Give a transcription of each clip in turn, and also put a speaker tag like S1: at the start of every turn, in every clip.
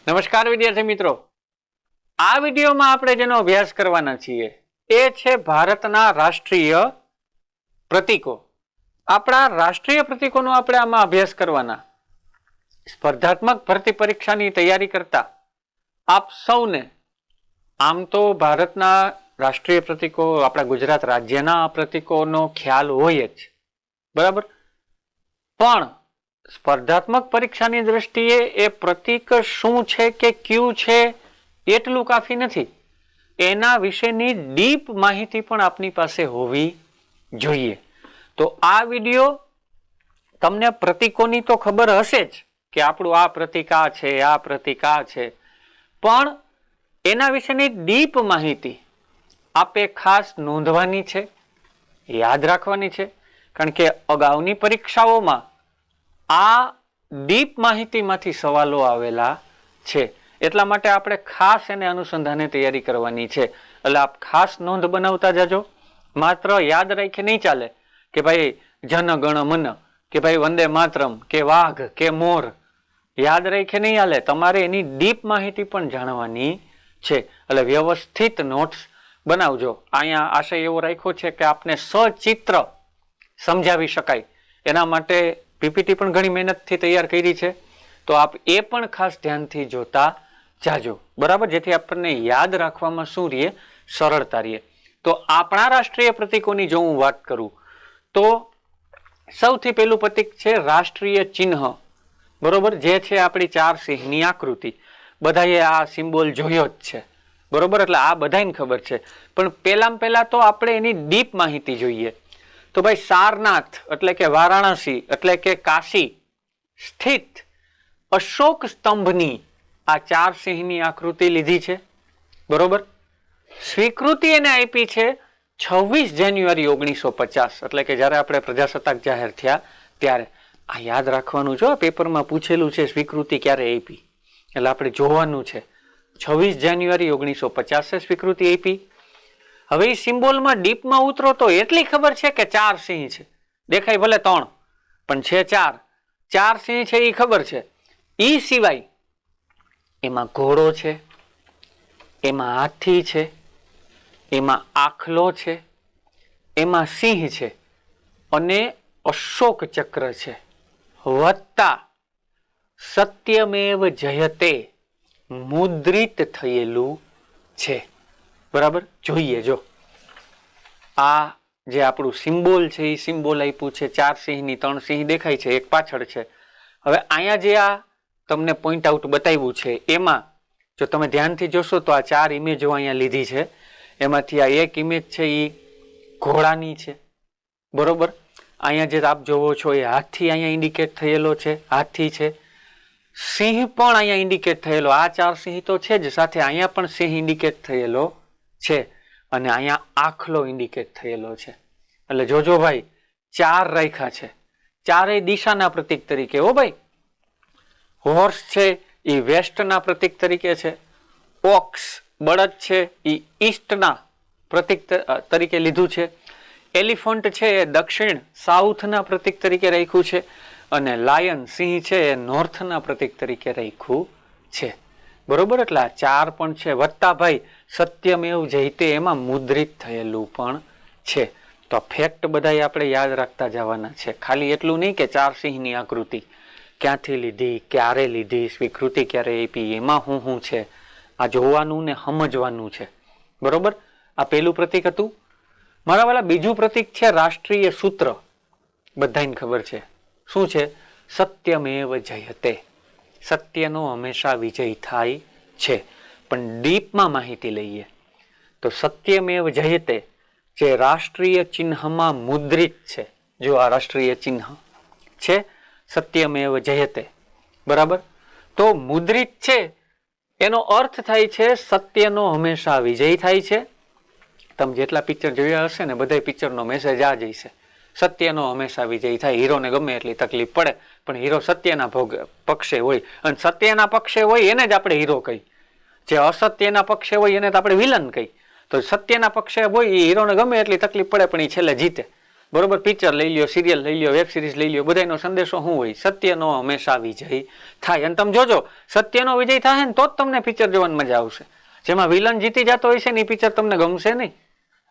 S1: નમસ્કાર વિદ્યાર્થી મિત્રો, આ વિડીયોમાં આપણે જેનો અભ્યાસ કરવાના છીએ એ છે ભારતના રાષ્ટ્રીય પ્રતીકો. આપણા રાષ્ટ્રીય પ્રતીકોનો આપણે આમાં અભ્યાસ કરવાના. સ્પર્ધાત્મક ભરતી પરીક્ષાની તૈયારી કરતા આપ સૌને આમ તો ભારતના રાષ્ટ્રીય પ્રતીકો, આપણા ગુજરાત રાજ્યના પ્રતીકોનો ખ્યાલ હોય જ, બરાબર, પણ સ્પર્ધાત્મક પરીક્ષાની દ્રષ્ટિએ એ પ્રતીક શું છે કે ક્યું છે એટલું કાફી નથી. એના વિશેની ડીપ માહિતી પણ આપની પાસે હોવી જોઈએ. તો આ વિડીયો તમને પ્રતીકોની તો ખબર હશે જ કે આપણું આ પ્રતીક આ છે, આ પ્રતીક આ છે, પણ એના વિશેની ડીપ માહિતી આપે ખાસ નોંધવાની છે, યાદ રાખવાની છે, કારણ કે અગાઉની પરીક્ષાઓમાં આ ડીપ માહિતીમાંથી સવાલો આવેલા છે. એટલા માટે આપણે ખાસ એને અનુસંધાને તૈયારી કરવાની છે. એટલે આપ ખાસ નોંધ બનાવતા જાજો. માત્ર યાદ રાખી નહીં ચાલે કે ભાઈ જન ગણ મન, કે ભાઈ વંદે માતરમ, કે વાઘ, કે મોર, યાદ રાખી નહીં હાલે. તમારે એની ડીપ માહિતી પણ જાણવાની છે. એટલે વ્યવસ્થિત નોટ્સ બનાવજો. અહીંયા આશય એવો રાખ્યો છે કે આપને સચિત્ર સમજાવી શકાય એના માટે પીપીટી પણ ઘણી મહેનતથી તૈયાર કરી છે. તો આપ એ પણ ખાસ ધ્યાનથી જોતા જાજો, બરાબર, જેથી આપણને યાદ રાખવામાં શું રહીએ, સરળતા રહીએ. તો આપણા રાષ્ટ્રીય પ્રતીકોની જો હું વાત કરું તો સૌથી પહેલું પ્રતીક છે રાષ્ટ્રીય ચિહ્ન, બરોબર, જે છે આપણી 4 સિંહની આકૃતિ. બધાએ આ સિમ્બોલ જોયો જ છે, બરોબર, એટલે આ બધાને ખબર છે. પણ પહેલા તો આપણે એની ડીપ માહિતી જોઈએ. તો ભાઈ સારનાથ એટલે કે વારાણસી એટલે કે કાશી સ્થિત અશોક સ્તંભની આ 4 સિંહની આકૃતિ લીધી છે, બરોબર. સ્વીકૃતિ એને આપી છે 26 જાન્યુઆરી 1950, એટલે કે જ્યારે આપણે પ્રજાસત્તાક જાહેર થયા ત્યારે. આ યાદ રાખવાનું જો, પેપરમાં પૂછેલું છે સ્વીકૃતિ ક્યારે આપી, એટલે આપણે જોવાનું છે. 26 જાન્યુઆરી 1950 સ્વીકૃતિ આપી. હવે એ સિમ્બોલમાં ડીપમાં ઉતરો તો એટલી ખબર છે કે 4 સિંહ છે. દેખાય ભલે 3 પણ છે 4 સિંહ છે એ ખબર છે. એ સિવાય એમાં ઘોડો છે, એમાં હાથી છે, એમાં આખલો છે, એમાં સિંહ છે અને અશોક ચક્ર છે, વત્તા સત્યમેવ જયતે મુદ્રિત થયેલું છે, બરાબર. જોઈએ જો આ જે આપણું સિમ્બોલ છે એ સિમ્બોલ આપ્યું છે 4 સિંહની, 3 સિંહ દેખાય છે, એક પાછળ છે. હવે અહીંયા જે આ તમને પોઈન્ટ આઉટ બતાવ્યું છે એમાં જો તમે ધ્યાનથી જોશો તો આ 4 ઇમેજો અહીંયા લીધી છે. એમાંથી આ એક ઇમેજ છે એ ઘોડાની છે, બરોબર. અહીંયા જે આપ જોવો છો એ હાથી અહીંયા ઇન્ડિકેટ થયેલો છે, હાથી છે. સિંહ પણ અહીંયા ઇન્ડિકેટ થયેલો, આ 4 સિંહ તો છે જ, સાથે અહીંયા પણ સિંહ ઇન્ડિકેટ થયેલો છે અને અહીંયા આખલો ઇન્ડિકેટ થયેલો છે. એટલે જોજો ભાઈ 4 રાખ્યા છે, 4 દિશાના પ્રતીક તરીકે. હો ભાઈ, હોર્સ છે એ વેસ્ટના પ્રતીક તરીકે છે, ઓક્સ બળદ છે એ ઈસ્ટના પ્રતીક તરીકે લીધું છે, એલિફન્ટ છે એ દક્ષિણ સાઉથના પ્રતીક તરીકે રાખ્યું છે, અને લાયન સિંહ છે એ નોર્થના પ્રતીક તરીકે રાખ્યું છે, બરોબર. એટલે આ 4 પણ છે, વત્તા ભાઈ સત્યમેવ જયતે એમાં મુદ્રિત થયેલું પણ છે. તો ફેક્ટ બધા આપણે યાદ રાખતા જવાના છે. ખાલી એટલું નહીં કે 4 સિંહની આકૃતિ ક્યાંથી લીધી, ક્યારે લીધી, સ્વીકૃતિ ક્યારે આપી, એમાં શું છે, આ જોવાનું ને સમજવાનું છે, બરોબર. આ પહેલું પ્રતીક હતું. મારા વાલા બીજું પ્રતીક છે રાષ્ટ્રીય સૂત્ર. બધાને ખબર છે શું છે, સત્યમેવ જયતે, સત્યનો હંમેશા વિજય થાય છે. પણ ડીપમાં માહિતી લઈએ તો સત્યમેવ જયતે જે રાષ્ટ્રીય ચિહ્નમાં મુદ્રિત છે, જો આ રાષ્ટ્રીય ચિહ્ન છે સત્યમેવ જયતે, બરાબર. તો મુદ્રિત છે એનો અર્થ થાય છે સત્યનો હંમેશા વિજય થાય છે. તમે જેટલા પિક્ચર જોયા હશે ને બધા પિક્ચરનો મેસેજ આ જ હશે, સત્યનો હંમેશા વિજય થાય. હીરોને ગમે એટલી તકલીફ પડે પણ હીરો સત્યના પક્ષે હોય, અને સત્યના પક્ષે હોય એને જ આપણે હીરો કહી. જે અસત્યના પક્ષે હોય એને તો આપણે વિલન કહી. તો સત્યના પક્ષે હોય એ હીરોને ગમે એટલી તકલીફ પડે પણ એ છેલ્લે જીતે, બરોબર, પિક્ચર લઈ લ્યો, સિરિયલ લઈ લ્યો, વેબ સિરીઝ લઈ લ્યો, બધાનો સંદેશો શું હોય? સત્યનો હંમેશા વિજય થાય. અને તમે જોજો, સત્યનો વિજય થાય ને તો જ તમને પિક્ચર જોવાની મજા આવશે. જેમાં વિલન જીતી જતો હોય છે ને એ પિક્ચર તમને ગમશે નહીં.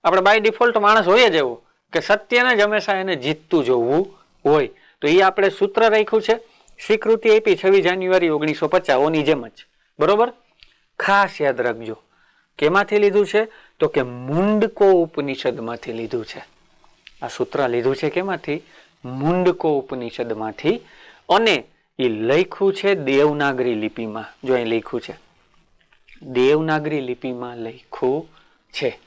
S1: આપણે બાય ડિફોલ્ટ માણસ હોય જ એવો કે સત્યને જ હંમેશા એને જીતતું જોવું હોય. તો એ આપણે સૂત્ર રાખ્યું છે, સ્વીકૃતિ આપી 26 જાન્યુઆરી 1950 ઓની જેમ જ. બરોબર, ખાસ યાદ રાખજો કેમાંથી લીધું છે? તો કે મુંડકો ઉપનિષદમાંથી લીધું છે. આ સૂત્ર લીધું છે કેમાંથી? મુંડકો ઉપનિષદમાંથી. અને એ લખ્યું છે દેવનાગરી લિપિમાં. જો અહીં લખ્યું છે, દેવનાગરી લિપિમાં લખ્યું છે.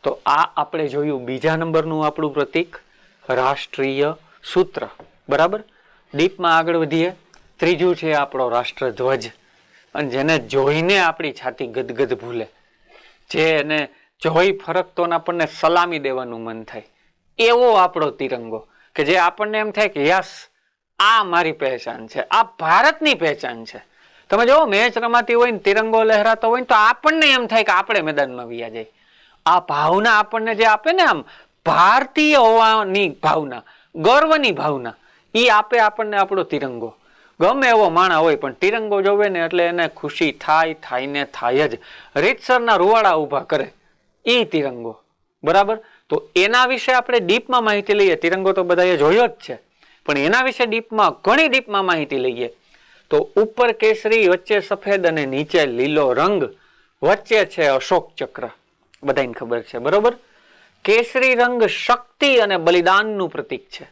S1: તો આ આપણે જોયું બીજા નંબરનું આપણું પ્રતીક, રાષ્ટ્રીય સૂત્ર. બરાબર, ડીપમાં આગળ વધીએ. ત્રીજું છે આપણો રાષ્ટ્રધ્વજ. અને જેને જોઈને આપણી છાતી ગદગદ ભૂલે, જેને જોઈ ફરકતો આપણને સલામી દેવાનું મન થાય એવો આપણો તિરંગો, કે જે આપણને એમ થાય કે યસ, આ મારી પહેચાન છે, આ ભારતની પહેચાન છે. તમે જો મેચ રમાતી હોય ને તિરંગો લહેરાતો હોય ને તો આપણને એમ થાય કે આપણે મેદાનમાં વ્યા જાય. આ ભાવના આપણને જે આપે ને, આમ ભારતીય હોવાની ભાવના, ગર્વની ભાવના, એ આપે આપણને આપણો તિરંગો. ગમે એવો માણા હોય પણ તિરંગો જોવે ને એટલે એને ખુશી થાય ને થાય જ. રીતસરના રૂવાડા ઊભા કરે એ તિરંગો. બરાબર, તો એના વિશે આપણે ડીપમાં માહિતી લઈએ. તિરંગો તો બધાએ જોયો જ છે, પણ એના વિશે ડીપમાં, ઘણી ડીપમાં માહિતી લઈએ. તો ઉપર કેસરી, વચ્ચે સફેદ અને નીચે લીલો રંગ, વચ્ચે છે અશોક ચક્ર. બધાને ખબર છે. બરોબર, કેસરી રંગ શક્તિ અને બલિદાનનું પ્રતીક છે.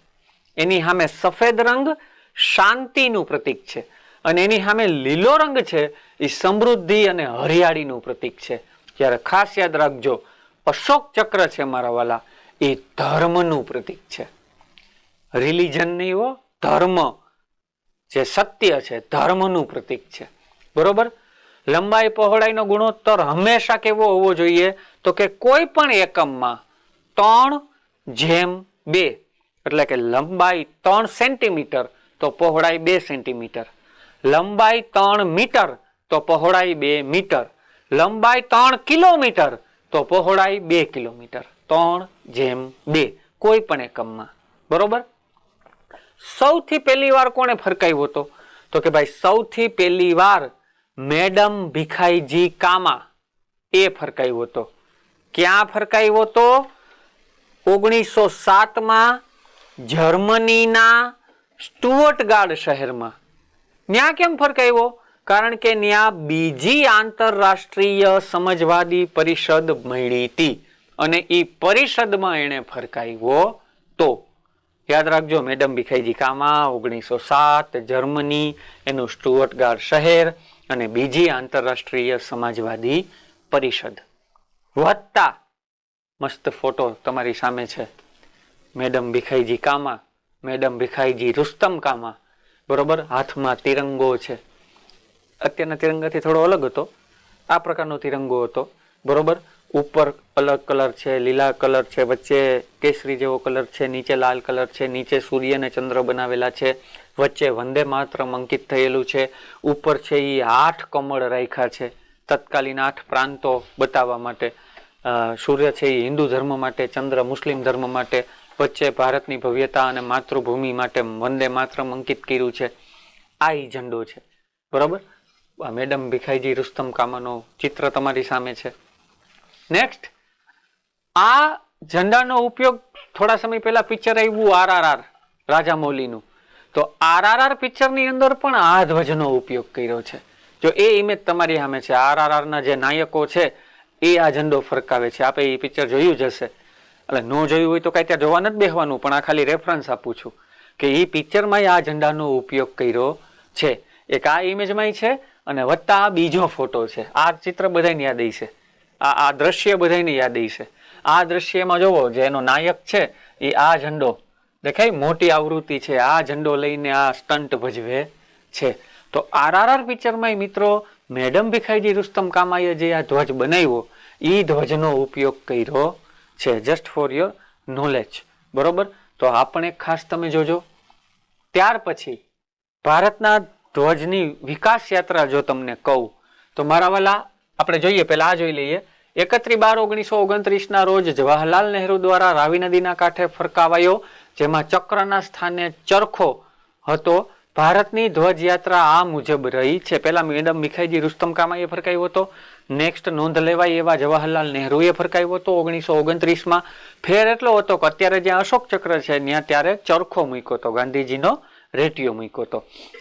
S1: એની સામે સફેદ રંગ શાંતિનું પ્રતીક છે. અને એની સામે લીલો રંગ છે એ સમૃદ્ધિ અને હરિયાળીનું પ્રતીક છે. ત્યારે ખાસ યાદ રાખજો, અશોક ચક્ર છે મારા વાલા, એ ધર્મનું પ્રતીક છે. રિલિજન નહીં હો, ધર્મ, જે સત્ય છે, ધર્મનું પ્રતીક છે. બરોબર, લંબાઈ પહોળાઈનો ગુણોત્તર હંમેશા કેવો હોવો જોઈએ? તો કે કોઈ પણ એકમમાં 3:2, એટલે કે લંબાઈ 3 સેન્ટીમીટર તો પહોળાઈ 2 સેન્ટીમીટર, લંબાઈ 3 મીટર તો પહોળાઈ 2 મીટર, લંબાઈ 3 કિલોમીટર તો પહોળાઈ 2 કિલોમીટર. 3:2 કોઈ પણ એકમમાં. બરોબર, સૌથી પહેલી વાર કોણે ફરકાવ્યો હતો? તો કે ભાઈ સૌથી પહેલી વાર મેડમ ભીખાઈજી કામા એ ફરકાવ્યો હતો. ક્યાં ફરકાવ્યો હતો? 1907માં જર્મનીના સ્ટુઅર્ટગાર્ડ શહેરમાં. ન્યા કેમ ફરકાવ્યો? કારણ કે ન્યા બીજી આંતરરાષ્ટ્રીય સમજવાદી પરિષદ મળી હતી અને એ પરિષદમાં એને ફરકાવ્યો તો. યાદ રાખજો, મેડમ ભીખાઈજી કામા, 1907, જર્મની, એનું સ્ટુઅર્ટગાર્ડ શહેર અને બીજી આંતરરાષ્ટ્રીય સમાજવાદી પરિષદ. વત્તા મસ્ત ફોટો તમારી સામે છે, મેડમ ભીખાઈજી કામા, મેડમ ભીખાઈજી રુસ્તમ કામા. બરોબર, હાથમાં તિરંગો છે. અત્યારના તિરંગાથી થોડો અલગ હતો, આ પ્રકારનો તિરંગો હતો. બરોબર, ઉપર અલગ કલર છે, લીલા કલર છે, વચ્ચે કેસરી જેવો કલર છે, નીચે લાલ કલર છે, નીચે સૂર્ય અને ચંદ્ર બનાવેલા છે, વચ્ચે વંદે માતરમ અંકિત થયેલું છે. ઉપર છે એ 8 કમળ રાખ્યા છે, તત્કાલીન 8 પ્રાંતો બતાવવા માટે. સૂર્ય છે એ હિન્દુ ધર્મ માટે, ચંદ્ર મુસ્લિમ ધર્મ માટે, વચ્ચે ભારતની ભવ્યતા અને માતૃભૂમિ માટે વંદે માતરમ અંકિત કર્યું છે. આ ઈ ઝંડો છે. બરોબર, મેડમ ભીખાઈજી રુસ્તમ કામાનો ચિત્ર તમારી સામે છે. નેક્સ્ટ, આ ઝંડાનો ઉપયોગ થોડા સમય પહેલા પિક્ચર આવ્યું RRR રાજામૌલીનું, તો RRR પિક્ચરની અંદર પણ આ ધ્વજનો ઉપયોગ કર્યો છે. જો એ ઇમેજ તમારી સામે છે, RRRના જે નાયકો છે એ આ ઝંડો ફરકાવે છે. આપણે એ પિક્ચર જોયું જ હશે, એટલે ન જોયું હોય તો કાંઈ ત્યાં જોવા નથી બેસવાનું, પણ આ ખાલી રેફરન્સ આપું છું કે એ પિક્ચરમાં આ ઝંડાનો ઉપયોગ કર્યો છે. એક આ ઇમેજમાં છે અને વત્તા આ બીજો ફોટો છે. આ ચિત્ર બધાને યાદ હશે, આ દ્રશ્ય બધાને યાદ હશે. આ દ્રશ્યમાં જોવો, જે એનો નાયક છે એ આ ઝંડો દેખાય, મોટી આવૃત્તિ છે, આ ઝંડો લઈને આ સ્ટન્ટ ભજવે છે. તો RRR પિક્ચરમાં મિત્રો મેડમ ભીખાઈજી રુસ્તમ કામાએ જે આ ધ્વજ બનાવ્યો એ ધ્વજનો ઉપયોગ કર્યો છે. Just for your knowledge. બરોબર, તો આ પણ એક ખાસ તમે જોજો. ત્યાર પછી ભારતના ધ્વજની વિકાસ યાત્રા જો તમને કહું તો મારા વાલા આપણે જોઈએ, પહેલા આ જોઈ લઈએ. 31/12/1929 રોજ જવાહરલાલ નહેરુ દ્વારા રાવી નદીના કાંઠે ફરકાવાયો જેમાં ચક્રના સ્થાને ચરખો હતો. ભારતની ધ્વજયાત્રા આ મુજબ રહી છે. પહેલા મેડમ ભીખાઈજી રુસ્તમ કામાએ ફરકાવ્યો હતો. નેક્સ્ટ નોંધ લેવાય એવા જવાહરલાલ નહેરુએ ફરકાવ્યો હતો 1929માં. ફેર એટલો હતો કે અત્યારે જ્યાં અશોક ચક્ર છે ત્યાં ત્યારે ચરખો મૂક્યો હતો, ગાંધીજીનો રેટિયો મૂક્યો હતો.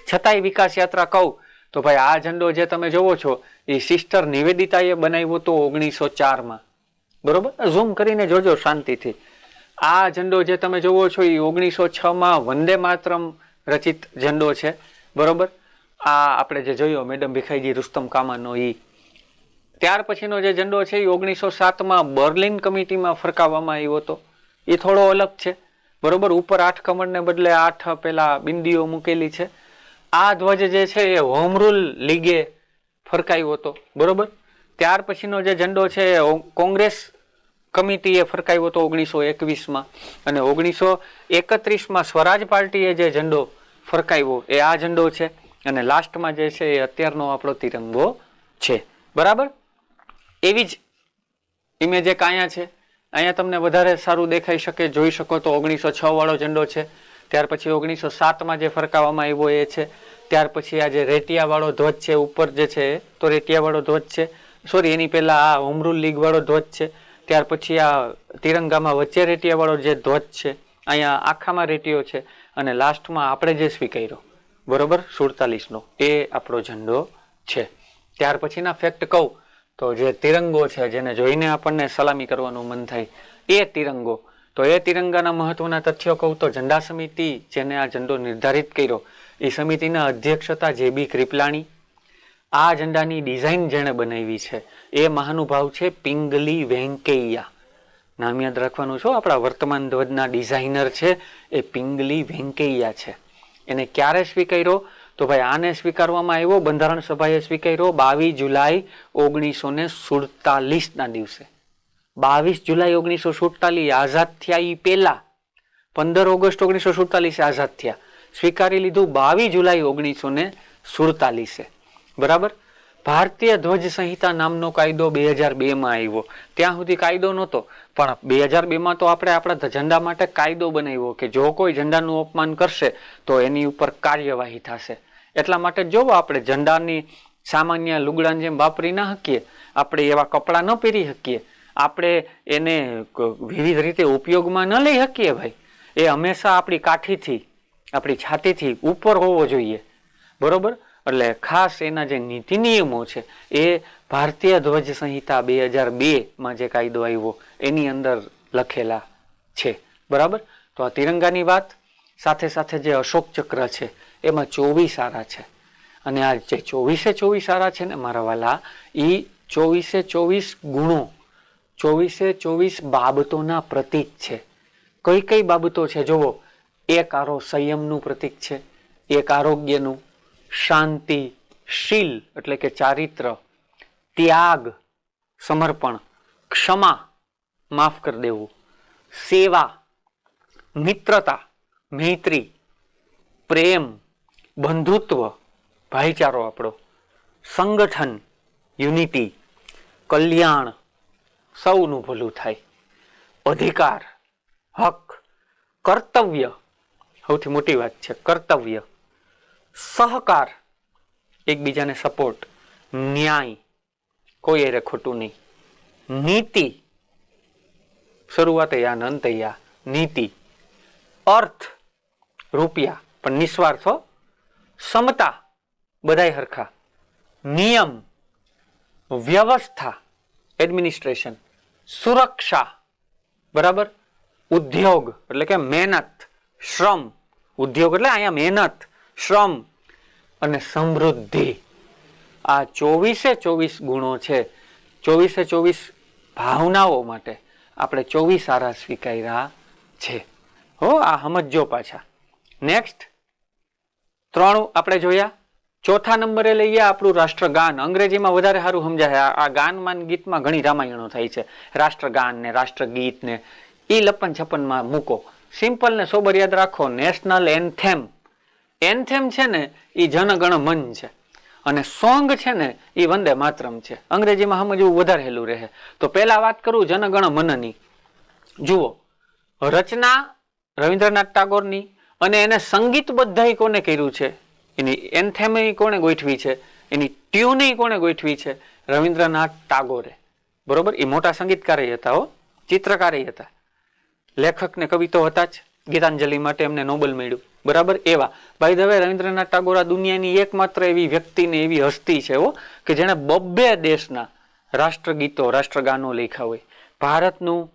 S1: છતાંય વિકાસ યાત્રા કહું તો ભાઈ આ ઝંડો જે તમે જોવો છો એ સિસ્ટર નિવેદિતાએ બનાવ્યો હતો 1904માં. બરોબર, ઝૂમ કરીને જોજો શાંતિથી. આ ઝંડો જે તમે જોવો છો એ 1906માં વંદે માતરમ રચિત ઝંડો છે. બરોબર, આ આપણે જે જોયો મેડમ ભીખાઈજી રુસ્તમ કામાનો ઈ. ત્યાર પછીનો જે ઝંડો છે એ 1907માં બર્લિન કમિટીમાં ફરકાવવામાં આવ્યો હતો. એ થોડો અલગ છે. બરોબર, ઉપર 8 કમળને બદલે 8 પેલા બિંદીઓ મૂકેલી છે. આ ધ્વજ જે છે એ હોમ રૂલ લીગે ફરકાવ્યો હતો. બરોબર, ત્યાર પછીનો જે ઝંડો છે કોંગ્રેસ કમિટીએ ફરકાવ્યો હતો 1921માં, અને 1931માં સ્વરાજ પાર્ટીએ જે ઝંડો ફરકાવ્યો એ આ ઝંડો છે. અને લાસ્ટમાં જે છે એ અત્યારનો આપણો તિરંગો છે. બરાબર, એવી જ ઇમેજ એક અહીંયા છે. અહીંયા તમને વધારે સારું દેખાઈ શકે, જોઈ શકો તો 1906 વાળો ઝંડો છે. ત્યાર પછી 1907માં જે ફરકાવવામાં આવ્યો એ છે. ત્યાર પછી આ જે રેટિયા વાળો ધ્વજ છે ઉપર જે છે તો રેટિયા વાળો ધ્વજ છે. સોરી, એની પહેલા આ હોમ રૂલ લીગ વાળો ધ્વજ છે. ત્યાર પછી આ તિરંગામાં વચ્ચે રેટિયા વાળો જે ધ્વજ છે, અહીંયા આખામાં રેટિયો છે. અને લાસ્ટમાં આપણે જે સ્વીકાર્યો, બરોબર, 47નો એ આપણો ઝંડો છે. ત્યાર પછીના ફેક્ટ કહું તો જે તિરંગો છે જેને જોઈને આપણને સલામી કરવાનું મન થાય એ તિરંગો, તો એ તિરંગાના મહત્વના તથ્યો કહું તો ઝંડા સમિતિ જેને આ ઝંડો નિર્ધારિત કર્યો એ સમિતિના અધ્યક્ષ હતા JB કૃપલાણી. આ ઝંડાની ડિઝાઇન જેણે બનાવી છે એ મહાનુભાવ છે પિંગલી વેંકૈયા. નામ યાદ રાખવાનું છો, આપણા વર્તમાન ધ્વજના ડિઝાઇનર છે એ પિંગલી વેંકૈયા છે. એને ક્યારે સ્વીકાર્યો તો ભાઈ આને સ્વીકારવામાં આવ્યો, બંધારણ સભાએ સ્વીકાર્યો 22 જુલાઈ 1947ના દિવસે. 22 જુલાઈ 1947 આઝાદ થયા એ પહેલા 15 ઓગસ્ટ 1947 આઝાદ થયા. સ્વીકારી લીધું 22 જુલાઈ 1947. બરાબર, ભારતીય ધ્વજ સંહિતા નામનો કાયદો 2002માં આવ્યો. ત્યાં સુધી કાયદો નહોતો, પણ 2002માં તો આપણે આપણા ઝંડા માટે કાયદો બનાવ્યો કે જો કોઈ ઝંડાનું અપમાન કરશે તો એની ઉપર કાર્યવાહી થશે. એટલા માટે જોવો આપણે ઝંડાની સામાન્ય લુગડાની જેમ વાપરી ના શકીએ, આપણે એવા કપડાં ન પહેરી શકીએ, આપણે એને વિવિધ રીતે ઉપયોગમાં ન લઈ શકીએ. ભાઈ એ હંમેશા આપણી કાઠીથી, આપણી છાતીથી ઉપર હોવો જોઈએ. બરોબર, એટલે ખાસ એના જે નીતિ નિયમો છે એ ભારતીય ધ્વજ સંહિતા 2002માં જે કાયદો આવ્યો એની અંદર લખેલા છે. બરાબર, તો આ તિરંગાની વાત સાથે સાથે જે અશોક ચક્ર છે એમાં 24 આરા છે. અને આ જે 24 આરા છે ને મારા વાલા, એ 24 ગુણો, 24 બાબતોના પ્રતીક છે. કઈ કઈ બાબતો છે જોવો. એક આરો સંયમનું પ્રતીક છે, એક આરોગ્યનું, શાંતિ, શીલ એટલે કે ચારિત્ર, ત્યાગ, સમર્પણ, ક્ષમા, માફ કરી દેવું, સેવા, મિત્રતા, મૈત્રી, પ્રેમ, બંધુત્વ, ભાઈચારો આપણો, સંગઠન, યુનિટી, કલ્યાણ, સૌનું ભલું થાય, અધિકાર, હક, કર્તવ્ય, સૌથી મોટી વાત છે કર્તવ્ય, સહકાર, એકબીજાને સપોર્ટ, ન્યાય, કોઈ એરે ખોટું નહીં, નીતિ, શરૂઆતે યા અંતે યા નીતિ, અર્થ, રૂપિયા પણ નિસ્વાર્થ, સમતા, બધાય હરખા, નિયમ, વ્યવસ્થા, એડમિનિસ્ટ્રેશન, સુરક્ષા, બરાબર, ઉદ્યોગ એટલે કે મહેનત, શ્રમ, ઉદ્યોગ એટલે અહીંયા મહેનત, શ્રમ અને સમૃદ્ધિ. આ 24 ગુણો છે. 24 ભાવનાઓ માટે આપણે 24 આરા સ્વીકાર્યા છે. હો, આ સમજો પાછા. નેક્સ્ટ 3 આપણે જોયા. ચોથા નંબરે લઈએ આપણું રાષ્ટ્રગાન. અંગ્રેજીમાં વધારે સારું સમજાય. આ ગાનમાન ગીતમાં ઘણી રામાયણો થાય છે. રાષ્ટ્રગાન ને રાષ્ટ્રગીત ને એ લપન છપ્પનમાં મૂકો. સિમ્પલ ને સોબર યાદ રાખો. નેશનલ એન્થેમ, એન્થેમ છે ને એ જનગણ મન છે, અને સોંગ છે ને એ વંદે માતરમ છે. અંગ્રેજીમાં સમજવું વધારે હેલું રહે. તો પહેલા વાત કરું જનગણ મનની. જુઓ, રચના રવિન્દ્રનાથ ટાગોરની, અને એને સંગીતબદ્ધ કોને કર્યું છે, એની એન્થેમ કોને ગોઠવી છે, એની ટ્યુન કોને ગોઠવી છે, રવિન્દ્રનાથ ટાગોરે. બરોબર, એ મોટા સંગીતકાર હતા હો, ચિત્રકાર હતા, લેખક ને કવિ તો હતા જ. ગીતાંજલિ માટે એમને નોબેલ મળ્યું. બરાબર, એવા ભાઈ દવે રવિન્દ્રનાથ ટાગોર આ દુનિયાની એકમાત્ર એવી વ્યક્તિ ને એવી હસ્તી છે કે જેને બબ્બે દેશના રાષ્ટ્રગીતો રાષ્ટ્રગાનો લખ્યા હોય. ભારતનું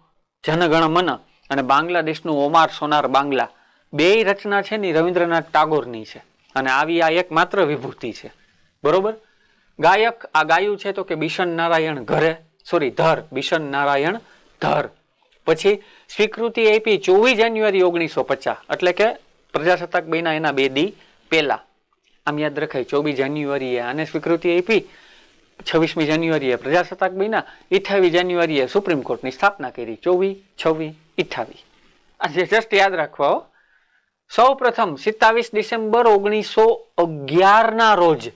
S1: જનગણ મન અને બાંગ્લાદેશનું ઓમાર સોનાર બાંગ્લા બે રચના છે ને રવિન્દ્રનાથ ટાગોરની છે, અને આવી આ એકમાત્ર વિભૂતિ છે. બરોબર, ગાયક આ ગાયું છે તો કે બિશન નારાયણ ધર, બિશન નારાયણ ધર. પછી સ્વીકૃતિ આપી 24 જાન્યુઆરી 1950, એટલે કે પ્રજાસત્તાક દિનના એના 2 દી પહેલા. આમ યાદ રખાય, 24 જાન્યુઆરીએ આને સ્વીકૃતિ આપી, 26મી જાન્યુઆરીએ પ્રજાસત્તાક દિનના, 28 જાન્યુઆરીએ સુપ્રીમ કોર્ટની સ્થાપના કરી. 24, 26, 28 આ જસ્ટ યાદ રાખવા. સૌ પ્રથમ 27 ડિસેમ્બર 1911 ના રોજ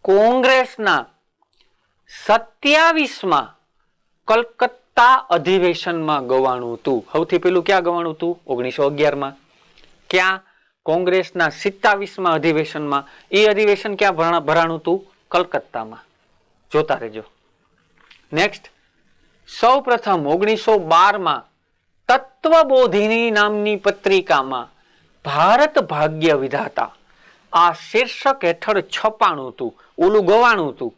S1: કોંગ્રેસના 27માં કલકત્તા અધિવેશનમાં ગવાણું હતું. સૌથી પેલું ક્યાં ગવાણું હતું? 1911માં. ક્યાં? કોંગ્રેસના 27માં અધિવેશનમાં. એ અધિવેશન ક્યાં ભરાણું હતું? કલકત્તામાં. જોતા રહેજો. નેક્સ્ટ, સૌ પ્રથમ 1912માં તત્વબોધિની નામની પત્રિકામાં ભારત ભાગ્ય વિધાતા આ શીર્ષક હેઠળ છપાણું હતું. ઓલું ગવાણું હતું,